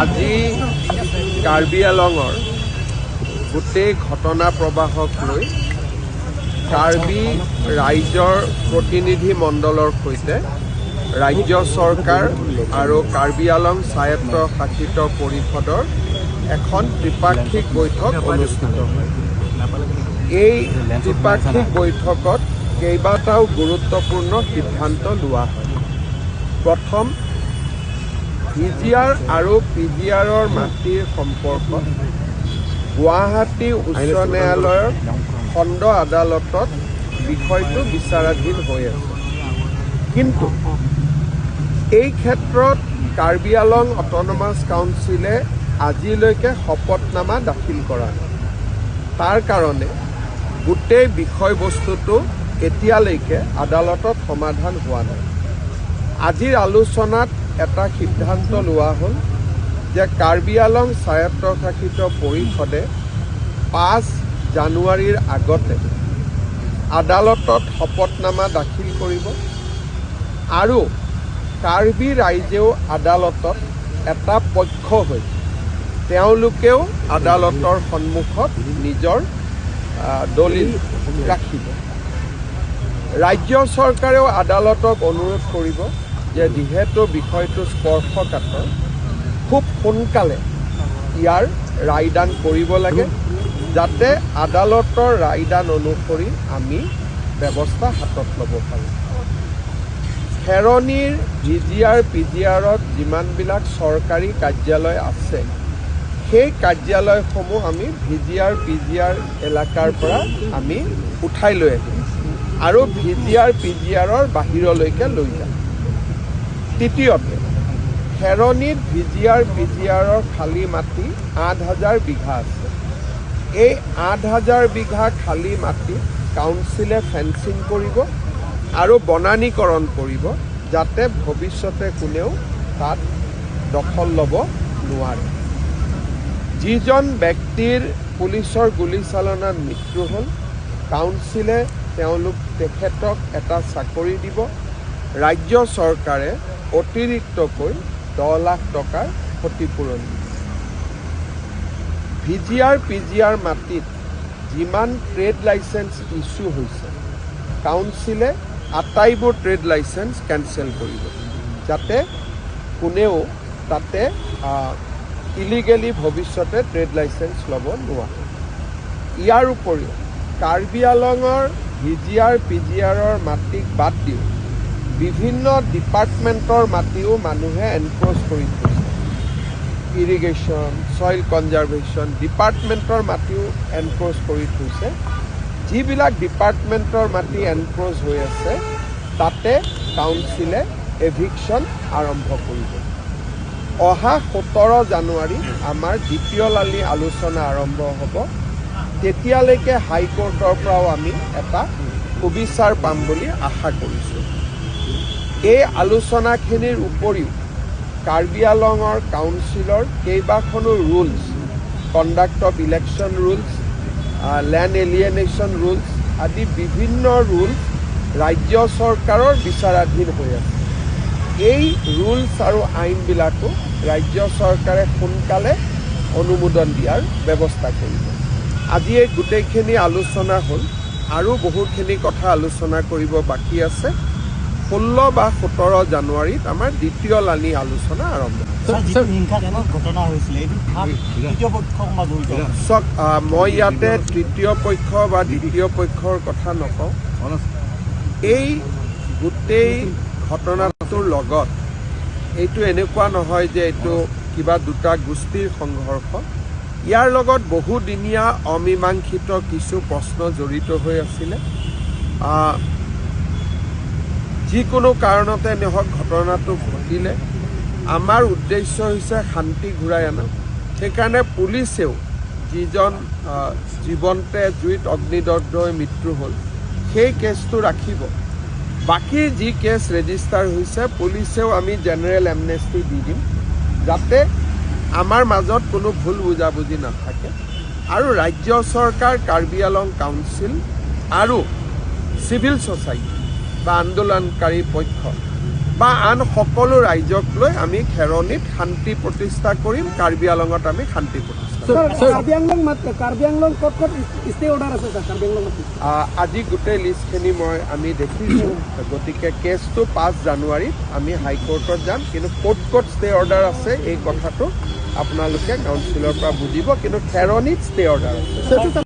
আজি কাৰ্বি আংলঙৰ গোটেই ঘটনা প্ৰবাহক লৈ কাৰ্বি ৰাইজৰ প্ৰতিনিধি মণ্ডলৰ সৈতে ৰাজ্য চৰকাৰ আৰু কাৰ্বি আংলং স্বায়ত্ত শাসিত পৰিষদৰ এখন ত্ৰিপাক্ষিক বৈঠক অনুষ্ঠিত হয়। এই ত্ৰিপাক্ষিক বৈঠকত কেইবাটাও গুৰুত্বপূৰ্ণ সিদ্ধান্ত লোৱা হয়। প্ৰথম, ভিজিআৰ আৰু পিজিআৰৰ মাটিৰ সম্পৰ্কত গুৱাহাটী উচ্চ ন্যায়ালয়ৰ খণ্ড আদালতত বিষয়টো বিচাৰাধীন হৈ আছে। কিন্তু এই ক্ষেত্ৰত কাৰ্বি আংলং অট'নমাছ কাউন্সিলে আজিলৈকে শপতনামা দাখিল কৰা নাই। তাৰ কাৰণে গোটেই বিষয়বস্তুটো এতিয়ালৈকে আদালতত সমাধান হোৱা নাই। আজিৰ আলোচনাত এটা সিদ্ধান্ত লোৱা হ'ল যে কাৰ্বি আংলং স্বায়ত্তশাসিত পৰিষদে 5 জানুৱাৰীৰ আগতে আদালতত শপতনামা দাখিল কৰিব আৰু কাৰ্বি ৰাইজেও আদালতত এটা পক্ষ হৈ তেওঁলোকেও আদালতৰ সন্মুখত নিজৰ দলিল ৰাখিব। ৰাজ্য চৰকাৰেও আদালতক অনুৰোধ কৰিব যে যিহেতু বিষয়টো স্পৰ্শকাতৰ, খুব সোনকালে ইয়াৰ ৰায়দান কৰিব লাগে, যাতে আদালতৰ ৰায়দান অনুসৰি আমি ব্যৱস্থা হাতত ল'ব পাৰোঁ। খেৰণিৰ ভিজিআৰ পিজিআৰত যিমানবিলাক চৰকাৰী কাৰ্যালয় আছে, সেই কাৰ্যালয়সমূহ আমি ভিজিআৰ পিজিআৰ এলেকাৰ পৰা আমি উঠাই লৈ আহিম আৰু ভিজিআৰ পিজিআৰৰ বাহিৰলৈকে লৈ যাম। তৃতীয়তে, খেৰণিত ভিজিআৰ পিজিআৰৰ খালী মাটি 8,000 বিঘা আছে। এই 8,000 বিঘা খালী মাটি কাউন্সিলে ফেন্সিং কৰিব আৰু বনানীকৰণ কৰিব, যাতে ভৱিষ্যতে কোনেও তাত দখল ল'ব নোৱাৰে। যিজন ব্যক্তিৰ পুলিচৰ গুলীচালনাত মৃত্যু হ'ল, কাউন্সিলে তেখেতক এটা চাকৰি দিব। ৰাজ্য চৰকাৰে অতিৰিক্তকৈ 10 লাখ টকাৰ ক্ষতিপূৰণ দিব। ভিজিআৰ পিজিআৰ মাটিত যিমান ট্ৰেড লাইচেঞ্চ ইছ্যু হৈছে, কাউন্সিলে আটাইবোৰ ট্ৰেড লাইচেঞ্চ কেঞ্চেল কৰিব, যাতে কোনেও তাতে ইলিগেলি ভৱিষ্যতে ট্ৰেড লাইচেঞ্চ ল'ব নোৱাৰে। ইয়াৰ উপৰিও কাৰ্বি আংলঙৰ ভিজিআৰ পিজিআৰৰ মাটিক বাদ দিও বিভিন্ন ডিপাৰ্টমেণ্টৰ মাটিও মানুহে এনক্ৰ'চ কৰি থৈছে। ইৰিগেশ্যন, ছইল কনজাৰ্ভেশ্যন ডিপাৰ্টমেণ্টৰ মাটিও এনক্ৰ'চ কৰি থৈছে। যিবিলাক ডিপাৰ্টমেণ্টৰ মাটি এনক্ৰ'চ হৈ আছে, তাতে কাউন্সিলে এভিকশ্যন আৰম্ভ কৰিব। অহা 17 জানুৱাৰী আমাৰ দ্বিতীয়লানি আলোচনা আৰম্ভ হ'ব। তেতিয়ালৈকে হাইকোৰ্টৰ পৰাও আমি এটা সুবিচাৰ পাম বুলি আশা কৰিছোঁ। এই আলোচনাখিনিৰ উপৰিও কাৰ্বি আংলঙৰ কাউন্সিলৰ কেইবাখনো rules, conduct of election rules, land alienation rules আদি বিভিন্ন ৰুলছ ৰাজ্য চৰকাৰৰ বিচাৰাধীন হৈ আছে। এই ৰুলছ আৰু আইনবিলাকো ৰাজ্য চৰকাৰে সোনকালে অনুমোদন দিয়াৰ ব্যৱস্থা কৰিব। আজি এই গোটেইখিনি আলোচনা হ'ল, আৰু বহুখিনি কথা আলোচনা কৰিব বাকী আছে। 16 বা 17 জানুৱাৰীত আমাৰ দ্বিতীয়লানি আলোচনা আৰম্ভ হ'ব। চাওক, মই ইয়াতে তৃতীয় পক্ষ বা দ্বিতীয় পক্ষৰ কথা নকওঁ। এই গোটেই ঘটনাটোৰ লগত এইটো এনেকুৱা নহয় যে এইটো কিবা দুটা গোষ্ঠীৰ সংঘৰ্ষ। ইয়াৰ লগত বহুদিনীয়া অমীমাংসিত কিছু প্ৰশ্ন জড়িত হৈ আছিলে। যিকোনো কাৰণতে নহওক ঘটনাটো ঘটিলে আমাৰ উদ্দেশ্য হৈছে শান্তি ঘূৰাই অনা। সেইকাৰণে পুলিচেও যিজন জীৱন্তে জুইত অগ্নিদগ্ধ হৈ মৃত্যু হ'ল, সেই কেছটো ৰাখিব। বাকী যি কেছ ৰেজিষ্টাৰ হৈছে, পুলিচেও আমি জেনেৰেল এমনেষ্টি দি দিম, যাতে আমাৰ মাজত কোনো ভুল বুজাবুজি নাথাকে। আৰু ৰাজ্য চৰকাৰ, কাৰ্বি আংলং কাউন্সিল আৰু চিভিল ছ'চাইটি বা আন্দোলনকাৰী পক্ষ বা আন সকলো ৰাইজক লৈ আমি খেৰণীত শান্তি প্ৰতিষ্ঠা কৰিম, কাৰ্বি আংলঙত আমি শান্তি প্ৰতিষ্ঠা কৰিম। কাৰ্বি আংলং ক'ত ষ্টে অৰ্ডাৰ আছে ছাৰ? কাৰ্বি আংলং আজি গোটেই লিষ্টখিনি আমি দেখিছোঁ, গতিকে কেছটো 5 জানুৱাৰীত আমি হাইকোৰ্টত যাম, কিন্তু ক'ত ষ্টে অৰ্ডাৰ আছে এই কথাটো আপোনালোকে কাউন্সিলৰ পৰা বুজিব, কিন্তু খেৰণীত ষ্টে অৰ্ডাৰ আছে।